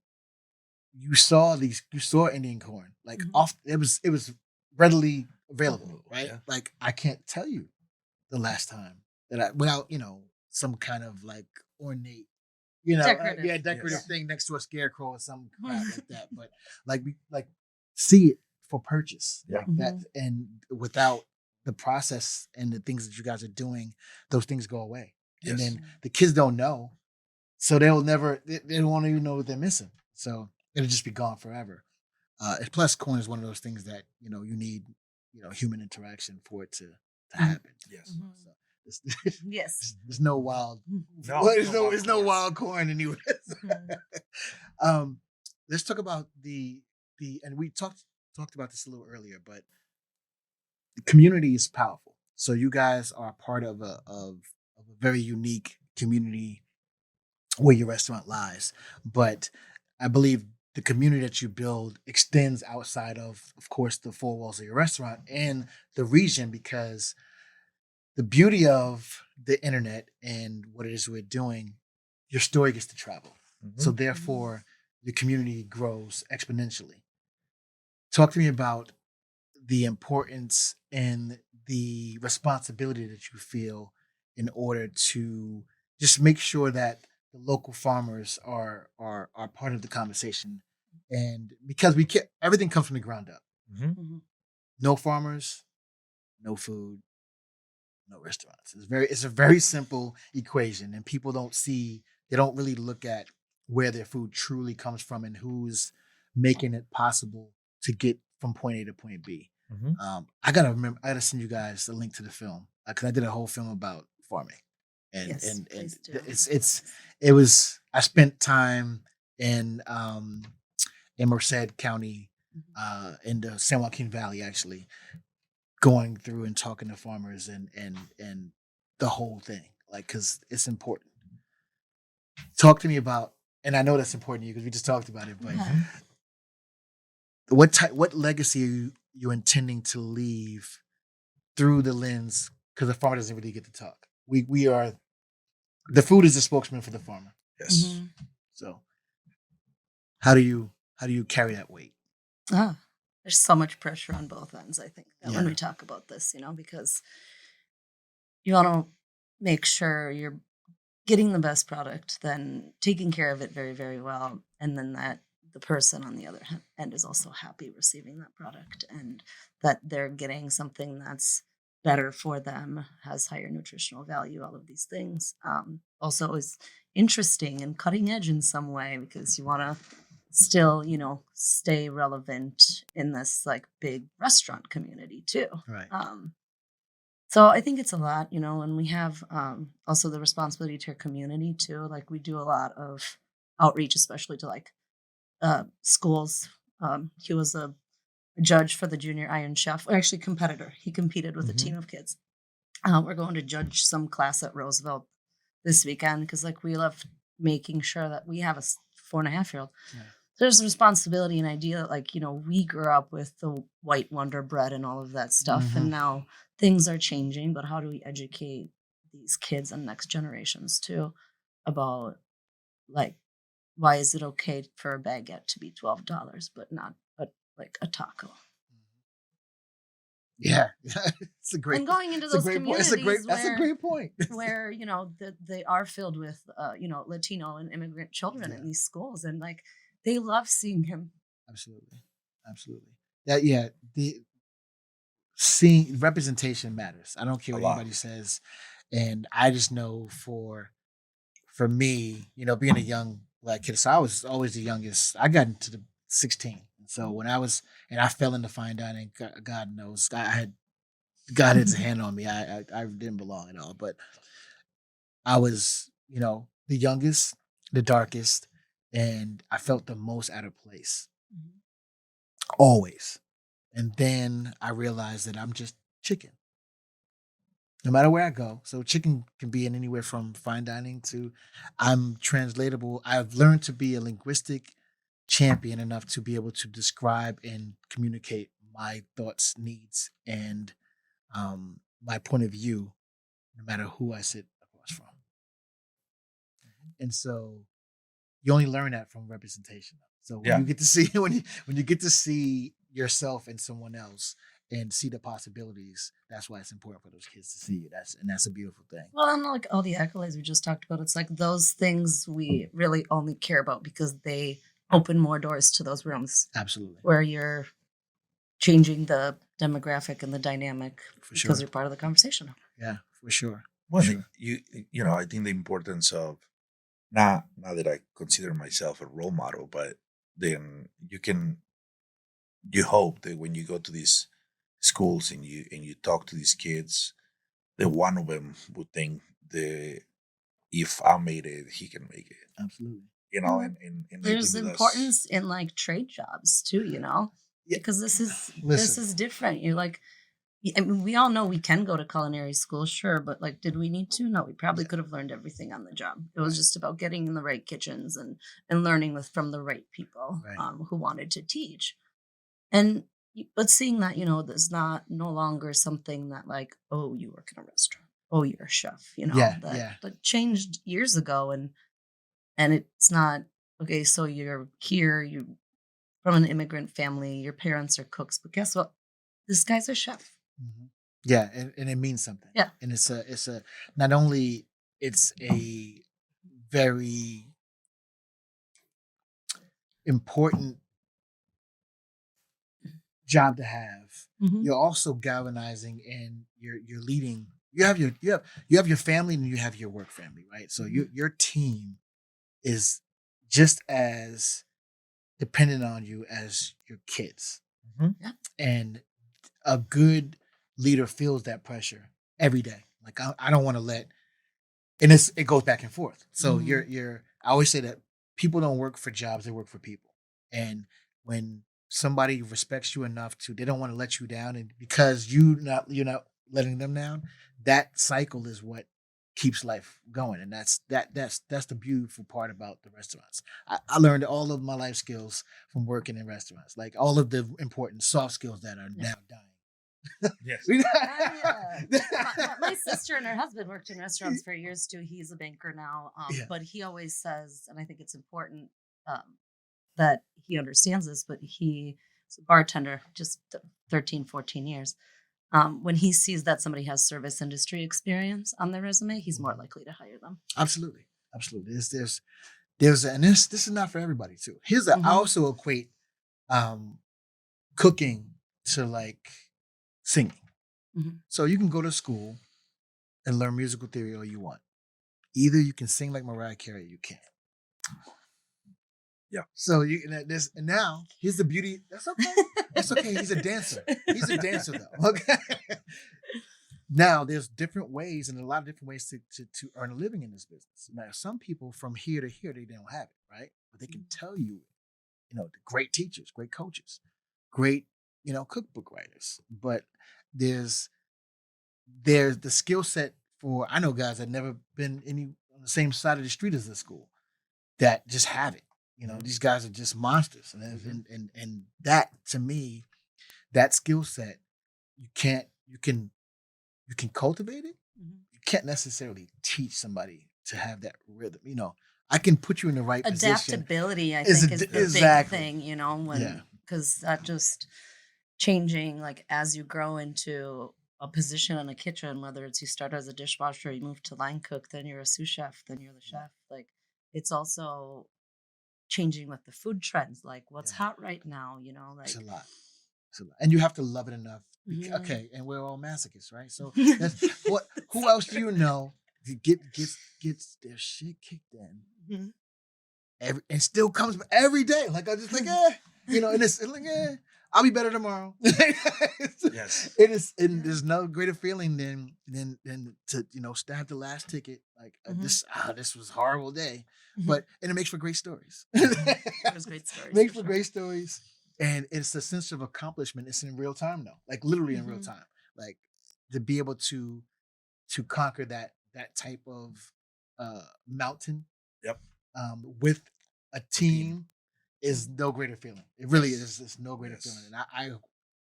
you saw Indian corn like Mhm. off it was readily available, right? Yeah. Like I can't tell you the last time that I without some kind of like ornate Decorative. decorative Yes. thing next to a scarecrow or some crap like that. But we see it for purchase Yeah. like that, and without the process and the things that you guys are doing, those things go away. And Yes. then the kids don't know. So they won't even know what they're missing. So it'll just be gone forever. Plus corn is one of those things that, you need, human interaction for it to happen. Yes. Mhm. So there's, Yes. there's no wild, No, there's no corn. wild corn anywhere. Mhm. Let's talk about and we talked about this a little earlier, but the community is powerful. So you guys are part of a very unique community where your restaurant lies. But I believe the community that you build extends outside of course, the four walls of your restaurant and the region, because the beauty of the internet and what it is we're doing, your story gets to travel. So Mhm. therefore, the community grows exponentially. Talk to me about the importance and the responsibility that you feel in order to just make sure that the local farmers are part of the conversation. And because we can't, everything comes from the ground up. Mhm. Mhm. No farmers, no food, no restaurants. It's a very simple equation, and people they don't really look at where their food truly comes from and who's making it possible to get from point A to point B. Mhm. I gotta send you guys a link to the film because I did a whole film about farming, and Yes, and please do. I spent time in Merced County, Mhm. in the San Joaquin Valley, actually going through and talking to farmers and the whole thing, like, because it's important. Talk to me about, and I know that's important to you because we just talked about it, but Yeah. what legacy are you intending to leave through the lens, because the farmer doesn't really get to talk. We are the food is the spokesman for the farmer. Yes. Mhm. So how do you carry that weight? Ah, there's so much pressure on both ends, I think, that when Yeah. we talk about this, because you want to make sure you're getting the best product, then taking care of it very, very well, and then that the person on the other end is also happy receiving that product and that they're getting something that's better for them, has higher nutritional value, all of these things. Also is interesting and cutting edge in some way because you want to still, stay relevant in this like big restaurant community too. Right. So I think it's a lot, and we have also the responsibility to our community too. Like we do a lot of outreach, especially to like schools. He was a judge for the Junior Iron Chef, or actually competitor. He competed with a Mhm. team of kids. We're going to judge some class at Roosevelt this weekend because like we love making sure that we have a 4.5-year-old. Yeah. There's a responsibility and idea that like, we grew up with the white Wonder Bread and all of that stuff. Mhm. And now things are changing, but how do we educate these kids and next generations too about like, why is it okay for a baguette to be $12, but not like a taco? Yeah. It's a great And going into it's a those great point. communities That's a where great point. where they are filled with Latino and immigrant children Yeah. in these schools, and like they love seeing him. Absolutely. Absolutely. That yeah, the seeing representation matters. I don't care A what lot. anybody says. And I just know for me, being a young black kid, so I was always the youngest. I got into the 16. And so and I fell into fine dining, God knows, God had his hand on me. I didn't belong at all. But I was, the youngest, the darkest, and I felt the most out of place. Always. And then I realized that I'm just chicken. No matter where I go. So chicken can be in anywhere from fine dining to I'm translatable. I've learned to be a linguistic champion enough to be able to describe and communicate my thoughts, needs, and my point of view, no matter who I sit across from. And so you only learn that from representation. So when Yeah. you get to see when you get to see yourself in someone else and see the possibilities, that's why it's important for those kids to see you. That's a beautiful thing. Well, and like all the accolades we just talked about, it's like those things we really only care about because they open more doors to those rooms Absolutely. where you're changing the demographic and the dynamic For sure. because you're part of the conversation. Yeah, for sure. Well, Sure. you know, I think the importance of not that I consider myself a role model, but then you hope that when you go to these schools and you talk to these kids, that one of them would think that if I made it, he can make it. Absolutely. You know, Mhm. and I There's think importance in like trade jobs too, you know, Yeah. because this Listen. is different. You're like, I mean, we all know we can go to culinary school, sure, but like, did we need to? No, we probably could have learned everything on the job. It was just about getting in the right kitchens and learning from the right people Right. who wanted to teach. And but seeing that, you know, there's no longer something that like, oh, you work in a restaurant, oh, you're a chef, you know, Yeah, that yeah. that changed years ago, and it's not okay. So you're here, you from an immigrant family, your parents are cooks, but guess what? This guy's a chef. Mhm. Yeah, and it means something. Yeah. And it's a not only it's a very important job to have. Mhm. You're also galvanizing and you're leading. You have your family and you have your work family, right? So your team is just as dependent on you as your kids. Mhm. Yeah. And a good leader feels that pressure every day. Like I don't want to let, and it goes back and forth. So I always say that people don't work for jobs; they work for people. And when somebody respects you enough they don't want to let you down, and because you're not letting them down, that cycle is what keeps life going. And that's the beautiful part about the restaurants. I learned all of my life skills from working in restaurants, like all of the important soft skills that are now dying. Yes. My sister and her husband worked in restaurants for years too. He's a banker now, Yeah. but he always says, and I think it's important that he understands this, but he's a bartender, just 13, 14 years. When he sees that somebody has service industry experience on their resume, he's more likely to hire them. Absolutely. And this is not for everybody too. I also equate cooking to like singing. Mhm. So you can go to school and learn musical theory all you want. Either you can sing like Mariah Carey, or you can't. Yeah. So and now here's the beauty. That's okay. That's okay. He's a dancer. He's a dancer though. Okay. Now there's different ways and a lot of different ways to earn a living in this business. Now some people from here to here they don't have it, right? But they can tell you, the great teachers, great coaches, great cookbook writers. But there's the skill set for I know guys that never been on the same side of the street as the school that just have it. These guys are just monsters, and that to me, that skill set you can cultivate it. You can't necessarily teach somebody to have that rhythm. I can put you in the right position. Adaptability, I think, is the big thing. Because that just changing, like as you grow into a position in a kitchen, whether it's you start as a dishwasher, you move to line cook, then you're a sous chef, then you're the chef. Like it's also changing with the food trends, like what's hot right now, like it's a lot. And you have to love it enough. Okay, and we're all masochists, right? So that's what. Who else do you know gets their shit kicked in, and still comes every day? Like I just like, and it's like, I'll be better tomorrow. Yes, it is, and there's no greater feeling than to stab the last ticket. Like this was a horrible day, and it makes for great stories. There's great stories. Makes for great stories. And it's a sense of accomplishment. It's in real time though, like literally in real time. Like to be able to conquer that type of mountain. Yep. With a team is no greater feeling. It really is. It's no greater feeling. And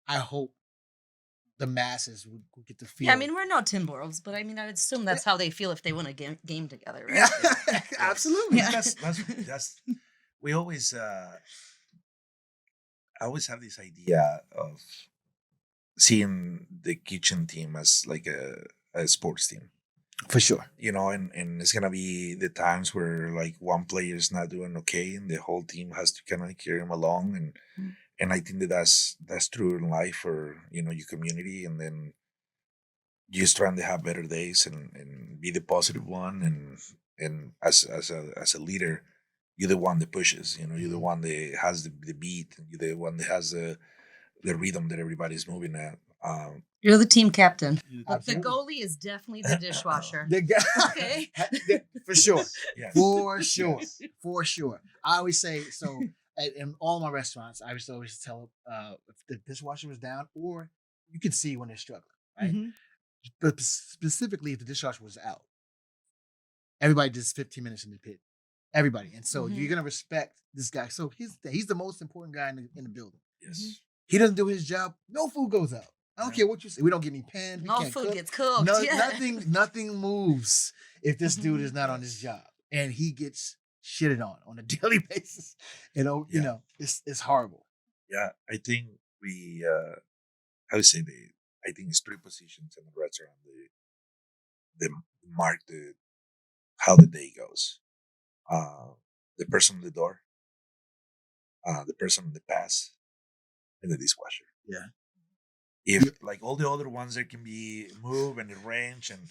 I hope the masses will get to feel. Yeah, I mean we're no Tim Borals, but I mean I would assume that's how they feel if they win a game together, right? Absolutely. Yeah. That's we always. I always have this idea of seeing the kitchen team as like a sports team. For sure. And it's going to be the times where like one player is not doing okay and the whole team has to kind of carry him along. And I think that's true in life or your community, and then just trying to have better days and be the positive one, and as a leader, you're the one that pushes. You're the one that has the beat, and you're the one that has the rhythm that everybody's moving at. You're the team captain. But the Absolutely. goalie is definitely the dishwasher. The guy- Okay. For sure. Yeah. For sure. For sure. I always say, so in all my restaurants, I used to always tell if the dishwasher was down, or you can see when they're struggling, right? Mhm. But specifically, if the dishwasher was out, everybody does 15 minutes in the pit. Everybody. And so Mhm. you're going to respect this guy. So he's the most important guy in the building. Yes. He doesn't do his job, no food goes out. I don't Yeah. care what you say. We don't get any pans. We No can't food cook. gets cooked. No, yeah. nothing moves if this dude is not on his Yes. job, and he gets shitted on a daily basis. You Yeah. know, it's horrible. Yeah, I think we how to say I think it's three positions in the restaurant. They mark how the day goes. The person on the door, the person on the pass, and the dishwasher. Yeah. If like all the other ones, there can be move and arrange and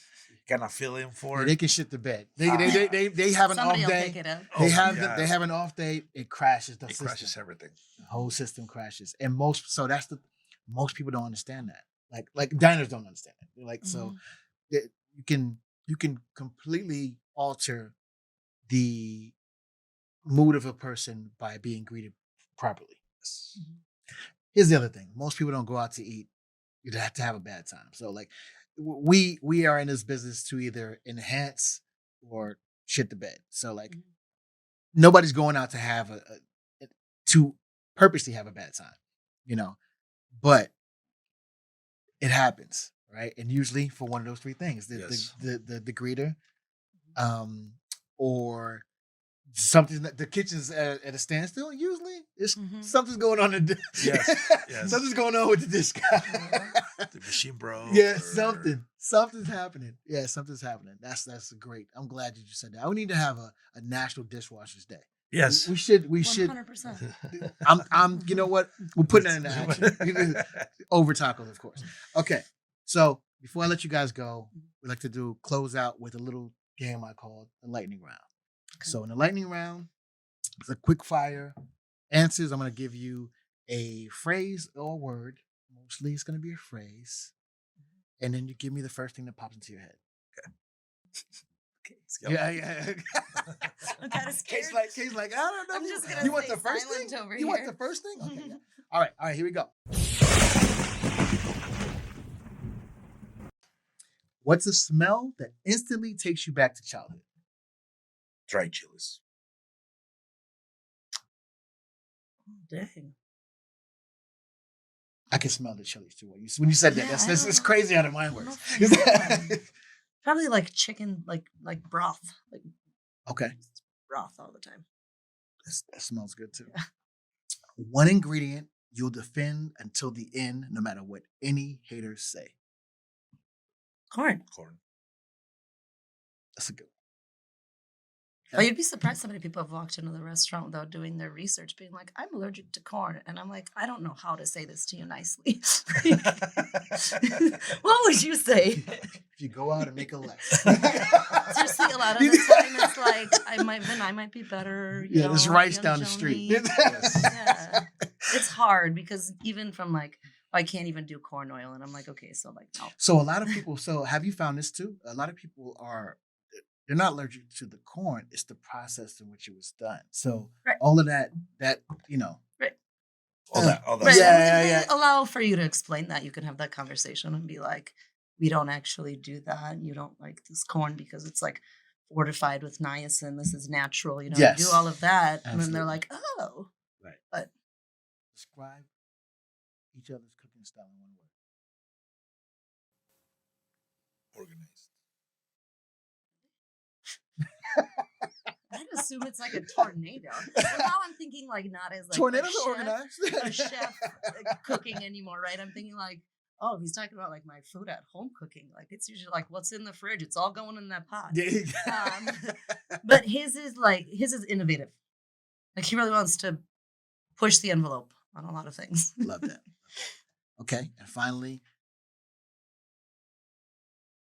kind of fill in for. Yeah, they can shit the bed. They have an Somebody off will day. pick it up. Oh They my have God. they have an off day. It crashes the It system. crashes everything. The whole system crashes, and most people don't understand that. Like diners don't understand it. They're like, so Mhm. that you can completely alter the mood of a person by being greeted properly. Mhm. Here's the other thing: most people don't go out to eat. You have to have a bad time. So like, we are in this business to either enhance or shit the bed. So like, Mhm. nobody's going out to have to purposely have a bad time, you know. But it happens, right? And usually for one of those three things: Yes. the greeter, or something that the kitchen's at a standstill. Usually, it's Mhm. something's going on. Yes, yes. Something's going on with this guy. The machine broke. Yeah, or- something's happening. Yeah, something's happening. That's great. I'm glad you just said that. We need to have a National Dishwashers Day. Yes. We should. 100%. I'm. You know what? We're putting that into action. Over tacos, of course. Okay. So before I let you guys go, we like to close out with a little game I call the lightning round. Okay. So in the lightning round, it's a quick fire answers. I'm going to give you a phrase or a word. Mostly, it's going to be a phrase, and then you give me the first thing that pops into your head. Okay. Yeah. I'm kinda scared. Kate's like, I don't know. I'm just gonna you want stay the first silent thing? over You want here. the first thing? Okay. Yeah. All right. Here we go. What's a smell that instantly takes you back to childhood? Dry chilies. Dang. I can smell the chilies too. When you said that, Yeah, that's I it's don't- crazy how the mind I don't works. know if I know. Probably like chicken, like broth, like Okay, broth all the time. that smells good too. One ingredient you'll defend until the end, no matter what any haters say. Corn. Corn. That's a good one. Oh, you'd be surprised how many people have walked into the restaurant without doing their research, being like, I'm allergic to corn. And I'm like, I don't know how to say this to you nicely. What would you say? If you go out and make a left. Seriously, a lot of the time it's like, I might be better. You Yeah, there's know, rice young down the Joni. street. Yeah. It's hard because even from like, I can't even do corn oil. And I'm like, okay, so like, no. So a lot of people, have you found this too? A lot of people they're not allergic to the corn, it's the process in which it was done. So Right. all of that, you know. Right. All that. Right. Yeah, If they yeah. allow for you to explain that, you can have that conversation and be like, we don't actually do that. You don't like this corn because it's like fortified with niacin. This is natural. You know, you do Yes. all of that. And then Absolutely. they're like, oh. Right. But Describe each other's cooking style in one word. Organized. I'd assume it's like a tornado. But now I'm thinking like not as like Tornadoes a are organized. chef cooking anymore, right? I'm thinking like, oh, if he's talking about like my food at home cooking, like it's usually like what's in the fridge. It's all going in that pot. But his is innovative. Like he really wants to push the envelope on a lot of things. Love that. Okay, and finally,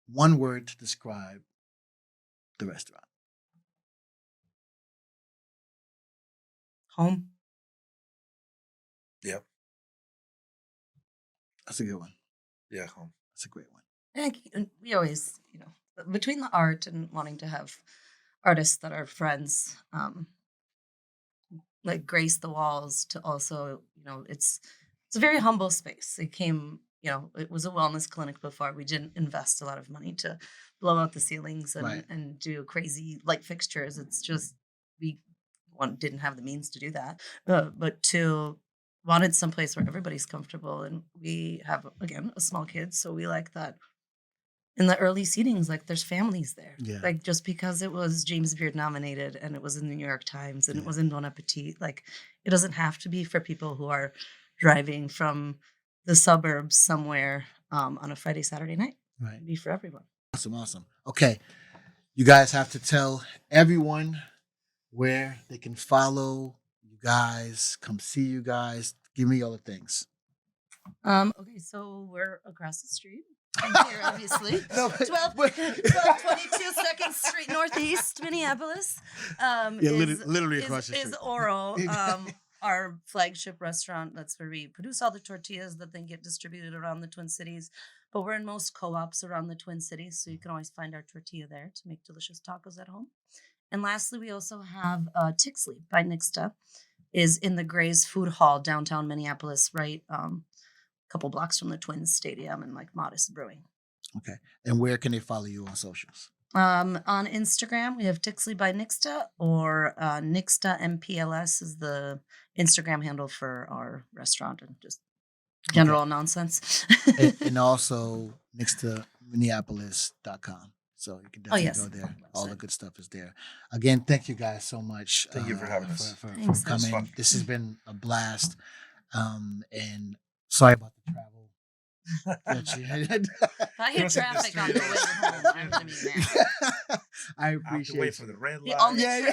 one word to describe the restaurant. Home. Yep. That's a good one. Yeah. Home. That's a great one. And we always, between the art and wanting to have artists that are friends, like grace the walls, to also, it's a very humble space. It came, it was a wellness clinic before. We didn't invest a lot of money to blow out the ceilings and, Right. and do crazy light fixtures. It's just, we didn't have the means to do that. But to wanted someplace where everybody's comfortable. And we have, again, a small kid. So we like that in the early seatings, like there's families there. Yeah. Like just because it was James Beard nominated and it was in the New York Times and it was in Bon Appetit, like it doesn't have to be for people who are driving from the suburbs somewhere on a Friday, Saturday night. Right. It'd be for everyone. Awesome. Okay. You guys have to tell everyone where they can follow you guys, come see you guys. Give me all the things. Okay, so we're across the street from here, obviously. No, but- 1222 2nd Street Northeast, Minneapolis. literally across the street. Is Oro, our flagship restaurant. That's where we produce all the tortillas that then get distributed around the Twin Cities. But we're in most co-ops around the Twin Cities, so you can always find our tortilla there to make delicious tacos at home. And lastly, we also have Tixley by Nixta, is in the Gray's Food Hall, downtown Minneapolis, right? A couple blocks from the Twins Stadium and like Modest Brewing. Okay. And where can they follow you on socials? On Instagram, we have Tixley by Nixta, or Nixta MPLS is the Instagram handle for our restaurant, and just general nonsense. and also nixtaminneapolis.com. So you can definitely go there. All the good stuff is there. Again, thank you guys so much. Thank you for having us. For Thanks. It was coming. fun. This has been a blast. And sorry about the travel. If I hit traffic on the way home, I'm gonna be mad. I I have to appreciate wait it. for the red The light. only Yeah.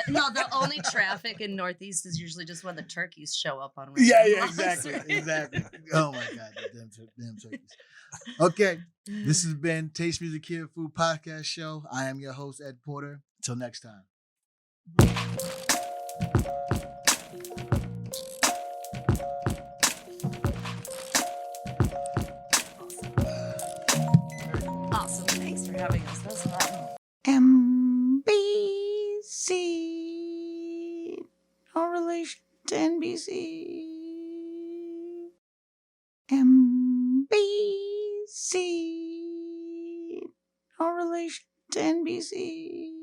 the only traffic in Northeast is usually just when the turkeys show up on. Yeah, random lots, exactly. right? Exactly. Oh my God, damn turkeys. Okay, this has been Taste Music Here Food Podcast Show. I am your host, Ed Porter. Until next time. Awesome. Thanks for having us. That was fun. NBC. No relation to NBC. NBC. No relation to NBC.